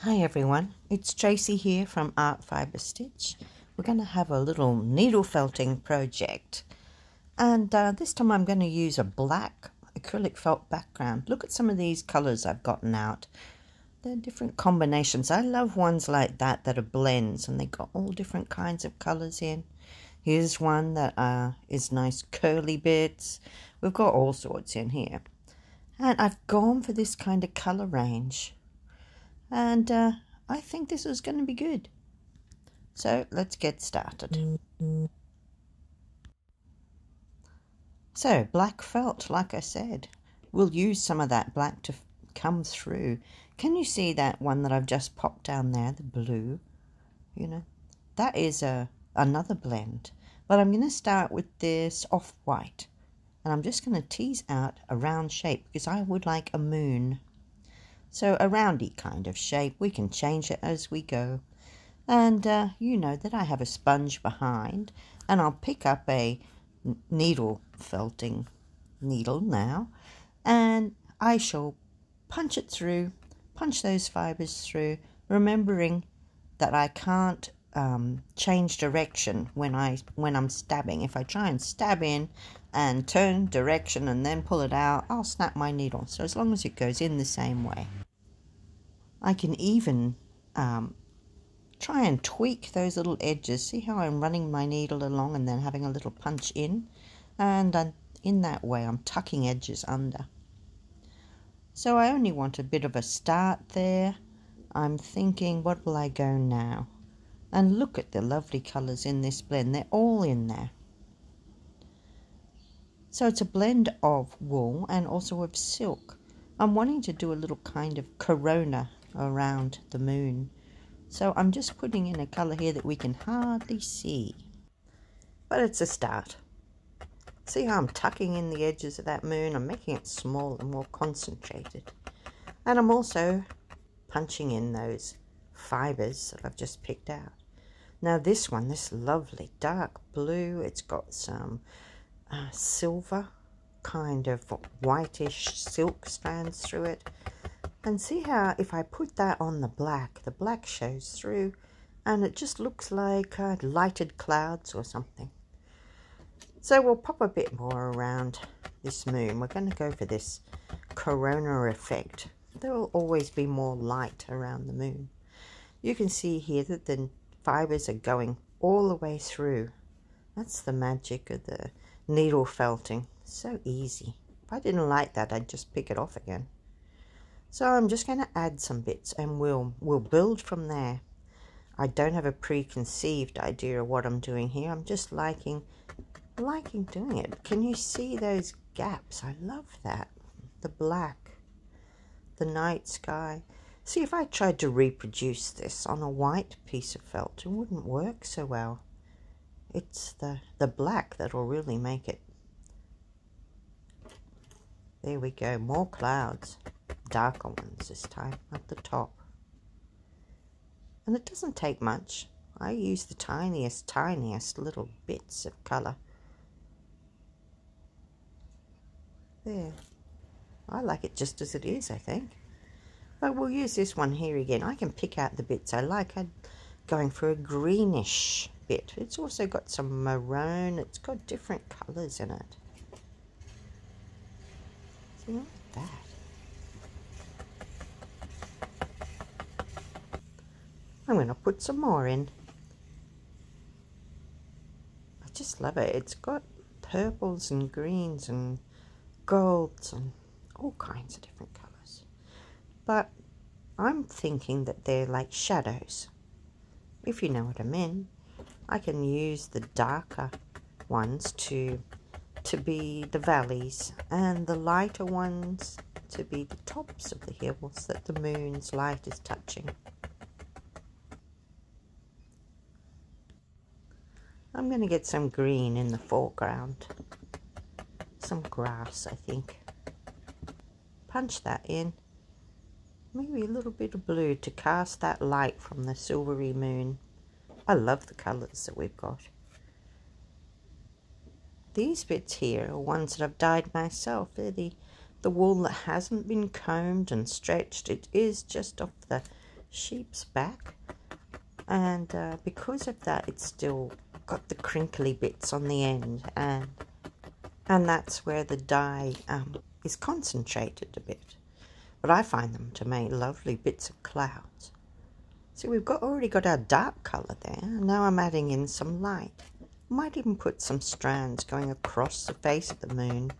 Hi everyone, it's Tracey here from Art Fibre Stitch. We're going to have a little needle felting project, and this time I'm going to use a black acrylic felt background. Look at some of these colours I've gotten out. They're different combinations. I love ones like that are blends and they got all different kinds of colours in. Here's one that is nice curly bits. We've got all sorts in here, and I've gone for this kind of colour range. And I think this is going to be good. So let's get started. So black felt, like I said, we'll use some of that black to come through. Can you see that one that I've just popped down there, the blue? You know, that is another blend. But I'm going to start with this off-white. And I'm just going to tease out a round shape because I would like a moon. So a roundy kind of shape. We can change it as we go. And you know that I have a sponge behind, and I'll pick up a needle felting needle now, and I shall punch it through, punch those fibres through, remembering that I can't change direction when I'm stabbing. If I try and stab in and turn direction and then pull it out, I'll snap my needle. So as long as it goes in the same way. I can even try and tweak those little edges. See how I'm running my needle along and then having a little punch in? And in that way I'm tucking edges under. So I only want a bit of a start there. I'm thinking, what will I go now? And look at the lovely colours in this blend. They're all in there. So it's a blend of wool and also of silk. I'm wanting to do a little kind of corona around the moon. So I'm just putting in a colour here that we can hardly see. But it's a start. See how I'm tucking in the edges of that moon? I'm making it small and more concentrated. And I'm also punching in those fibres that I've just picked out. Now this one, this lovely dark blue, it's got some silver, kind of whitish silk strands through it. And see how if I put that on the black shows through, and it just looks like lighted clouds or something. So we'll pop a bit more around this moon. We're going to go for this corona effect. There will always be more light around the moon. You can see here that the fibres are going all the way through. That's the magic of the needle felting. So easy. If I didn't like that, I'd just pick it off again. So I'm just going to add some bits and we'll build from there. I don't have a preconceived idea of what I'm doing here. I'm just liking doing it. Can you see those gaps? I love that. The black, the night sky. See, if I tried to reproduce this on a white piece of felt, it wouldn't work so well. It's the black that'll really make it. There we go, more clouds. Darker ones this time at the top. And it doesn't take much. I use the tiniest little bits of colour. There. I like it just as it is, I think. But we'll use this one here again. I can pick out the bits I like. I'm going for a greenish bit. It's also got some maroon. It's got different colours in it. See, look at that. I'm going to put some more in. I just love it. It's got purples and greens and golds and all kinds of different colours. But I'm thinking that they're like shadows. If you know what I mean. I can use the darker ones to be the valleys and the lighter ones to be the tops of the hills that the moon's light is touching. I'm going to get some green in the foreground. Some grass, I think. Punch that in. Maybe a little bit of blue to cast that light from the silvery moon. I love the colours that we've got. These bits here are ones that I've dyed myself. They're the wool that hasn't been combed and stretched. It is just off the sheep's back, and because of that it's still got the crinkly bits on the end, and that's where the dye is concentrated a bit. But I find them to make lovely bits of clouds. So we've already got our dark colour there, and now I'm adding in some light. Might even put some strands going across the face of the moon.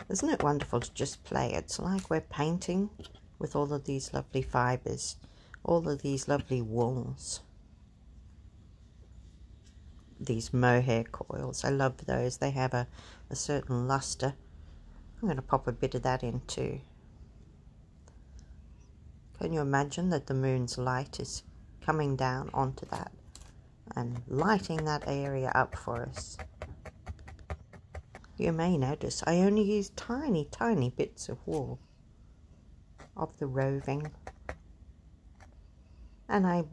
Isn't it wonderful to just play? It's like we're painting with all of these lovely fibres, all of these lovely wools. These mohair coils, I love those. They have a certain luster. I'm going to pop a bit of that in too. Can you imagine that the moon's light is coming down onto that and lighting that area up for us? You may notice I only use tiny, tiny bits of wool of the roving. And I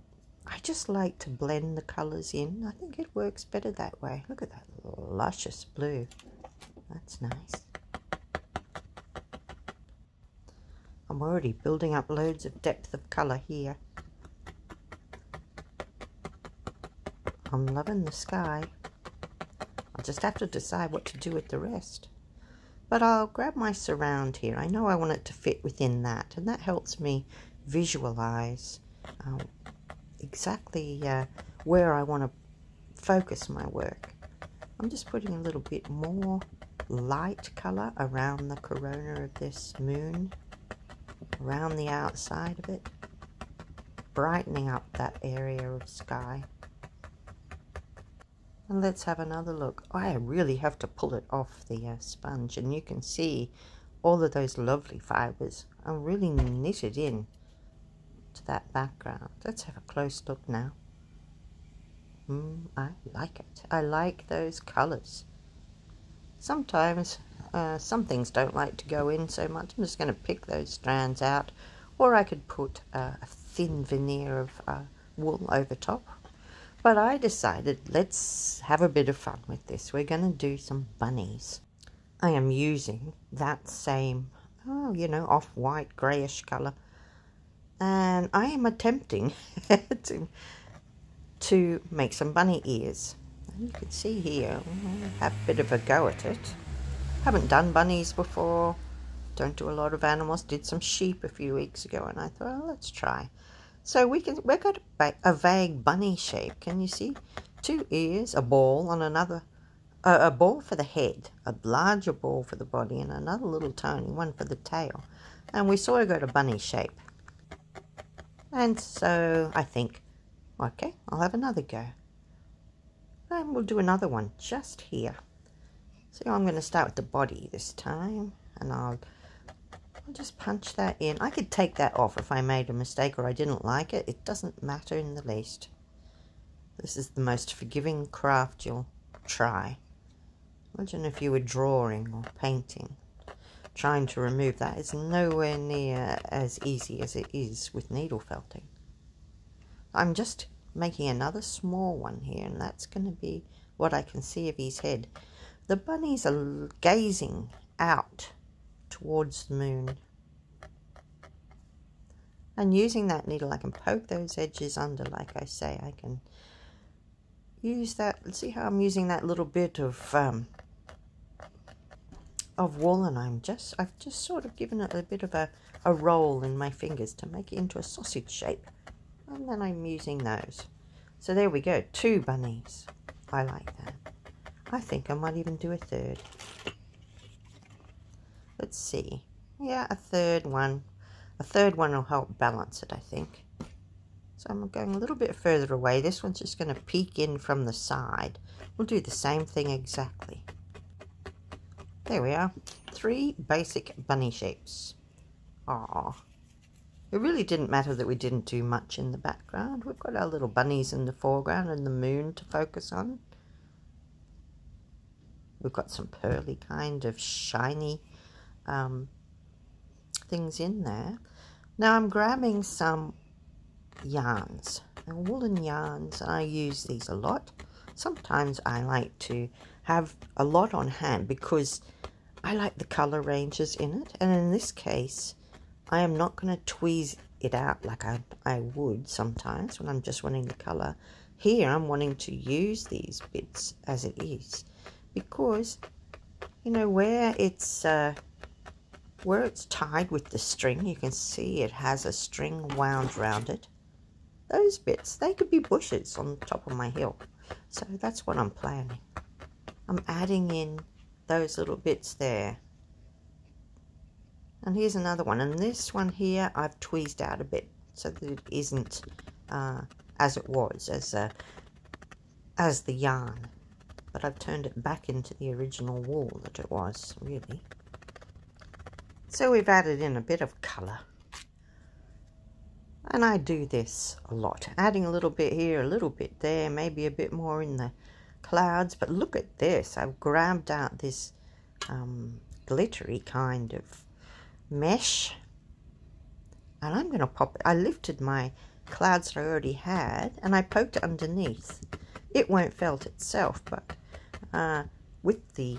just like to blend the colours in. I think it works better that way. Look at that luscious blue. That's nice. I'm already building up loads of depth of colour here. I'm loving the sky. I'll just have to decide what to do with the rest. But I'll grab my surround here. I know I want it to fit within that, and that helps me visualise exactly where I want to focus my work. I'm just putting a little bit more light colour around the corona of this moon, around the outside of it, brightening up that area of sky. And let's have another look. I really have to pull it off the sponge, and you can see all of those lovely fibres are really knitted in to that background. Let's have a close look now. I like it. I like those colours. Sometimes some things don't like to go in so much. I'm just going to pick those strands out, or I could put a thin veneer of wool over top. But I decided let's have a bit of fun with this. We're going to do some bunnies. I am using that same, off-white greyish colour, and I am attempting to make some bunny ears. And you can see here, I have a bit of a go at it. Haven't done bunnies before, don't do a lot of animals, did some sheep a few weeks ago, and I thought, well, let's try. So we've got a vague bunny shape. Can you see? 2 ears, a ball, and another, a ball for the head, a larger ball for the body, and another little tiny one for the tail. And we sort of got a bunny shape. And so I think, okay, I'll have another go. And we'll do another one just here. So I'm going to start with the body this time, and I'll just punch that in. I could take that off if I made a mistake or I didn't like it. It doesn't matter in the least. This is the most forgiving craft you'll try. Imagine if you were drawing or painting. Trying to remove that is nowhere near as easy as it is with needle felting. I'm just making another small one here, and that's going to be what I can see of his head. The bunnies are gazing out towards the moon, and using that needle I can poke those edges under. Like I say, I can use that. Let's see how I'm using that little bit of wool, and I've just sort of given it a bit of a roll in my fingers to make it into a sausage shape, and then I'm using those. So there we go, 2 bunnies. I like that. I think I might even do a third. Let's see. Yeah, a third one. A third one will help balance it, I think. So I'm going a little bit further away. This one's just going to peek in from the side. We'll do the same thing exactly. There we are. 3 basic bunny shapes. Aww. It really didn't matter that we didn't do much in the background. We've got our little bunnies in the foreground and the moon to focus on. We've got some pearly kind of shiny things in there. Now I'm grabbing some yarns, woolen yarns. I use these a lot. Sometimes I like to have a lot on hand because I like the color ranges in it, and in this case I am not going to tweeze it out like I would sometimes when I'm just wanting the colour. Here I'm wanting to use these bits as it is, because you know where it's tied with the string, you can see it has a string wound around it. Those bits, they could be bushes on top of my hill. So that's what I'm planning. I'm adding in those little bits there. And here's another one, and this one here I've tweezed out a bit so that it isn't as it was, as the yarn. But I've turned it back into the original wool that it was, really. So we've added in a bit of colour. And I do this a lot, adding a little bit here, a little bit there, maybe a bit more in the clouds. But look at this, I've grabbed out this glittery kind of mesh, and I'm going to pop it. I lifted my clouds that I already had and I poked it underneath. It won't felt itself, but with the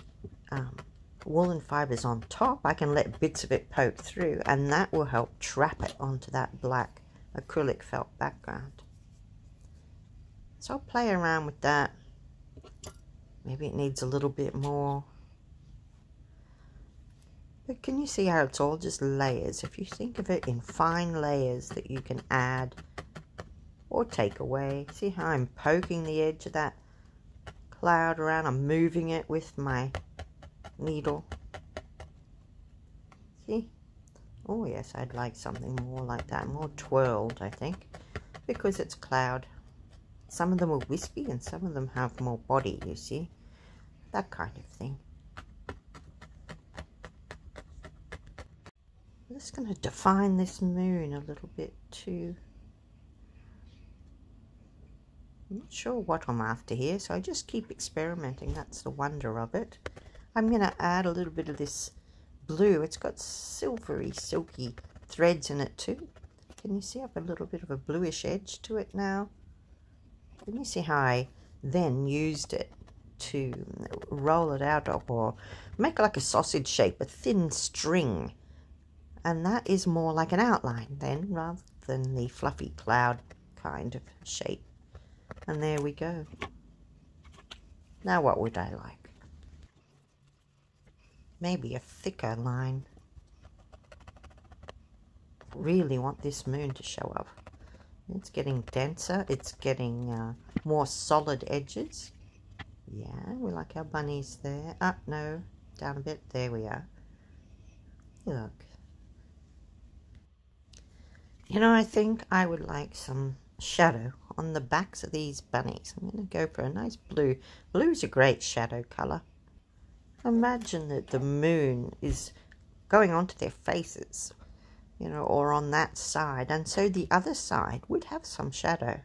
woolen fibers on top, I can let bits of it poke through, and that will help trap it onto that black acrylic felt background. So I'll play around with that. Maybe it needs a little bit more. But can you see how it's all just layers? If you think of it in fine layers that you can add or take away. See how I'm poking the edge of that cloud around? I'm moving it with my needle. See? Oh yes, I'd like something more like that, more twirled, I think, because it's cloud. Some of them are wispy and some of them have more body, you see? That kind of thing. I'm just going to define this moon a little bit too. I'm not sure what I'm after here, so I just keep experimenting. That's the wonder of it. I'm going to add a little bit of this blue. It's got silvery, silky threads in it too. Can you see I've got a little bit of a bluish edge to it now? Can you see how I then used it to roll it out or make like a sausage shape, a thin string? And that is more like an outline then, rather than the fluffy cloud kind of shape. And there we go. Now what would I like? Maybe a thicker line. Really want this moon to show up. It's getting denser. It's getting more solid edges. Yeah, we like our bunnies there. Up, no, down a bit. There we are. Look. You know, I think I would like some shadow on the backs of these bunnies. I'm going to go for a nice blue. Blue is a great shadow colour. Imagine that the moon is going onto their faces, you know, or on that side, and so the other side would have some shadow,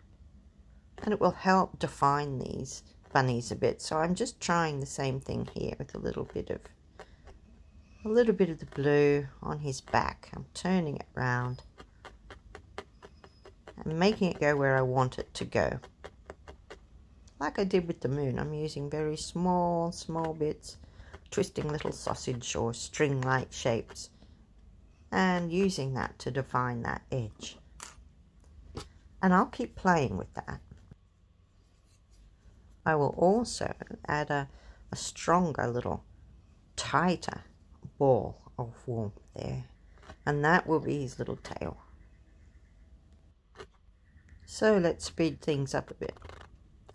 and it will help define these bunnies a bit. So I'm just trying the same thing here with a little bit of the blue on his back. I'm turning it round and making it go where I want it to go. Like I did with the moon, I'm using very small bits, twisting little sausage or string-like shapes, and using that to define that edge. And I'll keep playing with that. I will also add a stronger, little tighter ball of wool there, and that will be his little tail. So let's speed things up a bit.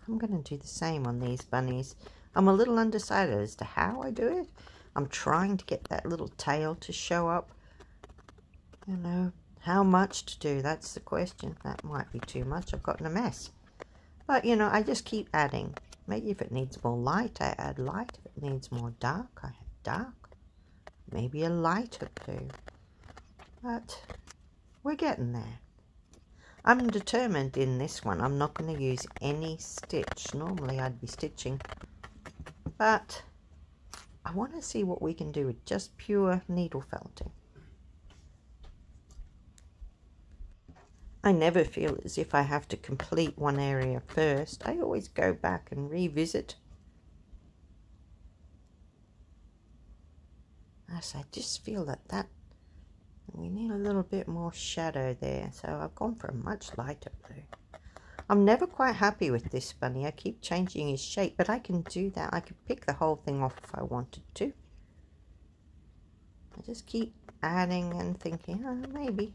I'm going to do the same on these bunnies. I'm a little undecided as to how I do it. I'm trying to get that little tail to show up. You know, how much to do, that's the question. That might be too much. I've gotten a mess. But, you know, I just keep adding. Maybe if it needs more light, I add light. If it needs more dark, I add dark. Maybe a lighter blue. But we're getting there. I'm determined in this one. I'm not going to use any stitch. Normally I'd be stitching. But I want to see what we can do with just pure needle felting. I never feel as if I have to complete one area first. I always go back and revisit. As I just feel that We need a little bit more shadow there, so I've gone for a much lighter blue. I'm never quite happy with this bunny. I keep changing his shape, but I can do that. I could pick the whole thing off if I wanted to. I just keep adding and thinking, oh, maybe.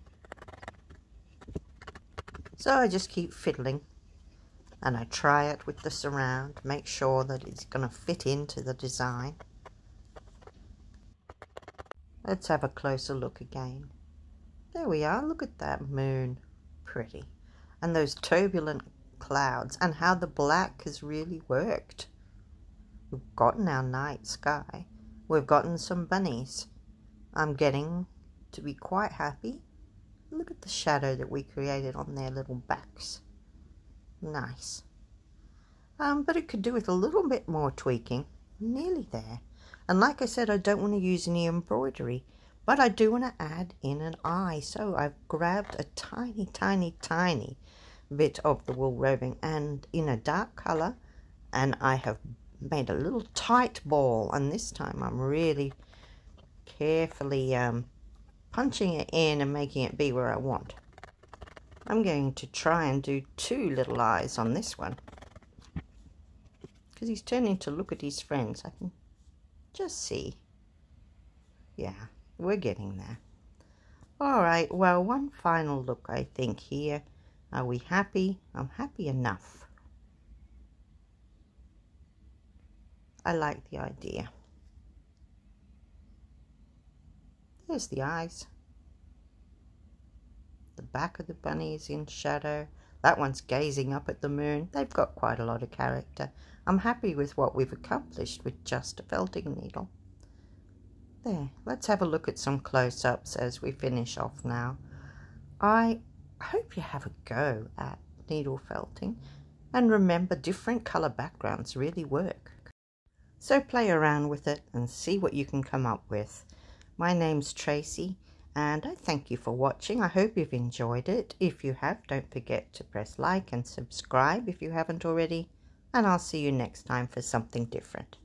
So I just keep fiddling. And I try it with the surround, make sure that it's going to fit into the design. Let's have a closer look again. There we are, look at that moon. Pretty. And those turbulent clouds, and how the black has really worked. We've gotten our night sky. We've gotten some bunnies. I'm getting to be quite happy. Look at the shadow that we created on their little backs. Nice. But it could do with a little bit more tweaking. Nearly there. And like I said, I don't want to use any embroidery, but I do want to add in an eye. So I've grabbed a tiny, tiny, tiny bit of the wool roving and in a dark color, and I have made a little tight ball, and this time I'm really carefully punching it in and making it be where I want. I'm going to try and do 2 little eyes on this one because he's turning to look at his friends. I can just see. Yeah, we're getting there. Alright, well, one final look I think here. Are we happy? I'm happy enough. I like the idea. There's the eyes. The back of the bunny is in shadow. That one's gazing up at the moon. They've got quite a lot of character. I'm happy with what we've accomplished with just a felting needle. There, let's have a look at some close-ups as we finish off now. I hope you have a go at needle felting, and remember, different colour backgrounds really work. So play around with it and see what you can come up with. My name's Tracey, and I thank you for watching. I hope you've enjoyed it. If you have, don't forget to press like and subscribe if you haven't already, and I'll see you next time for something different.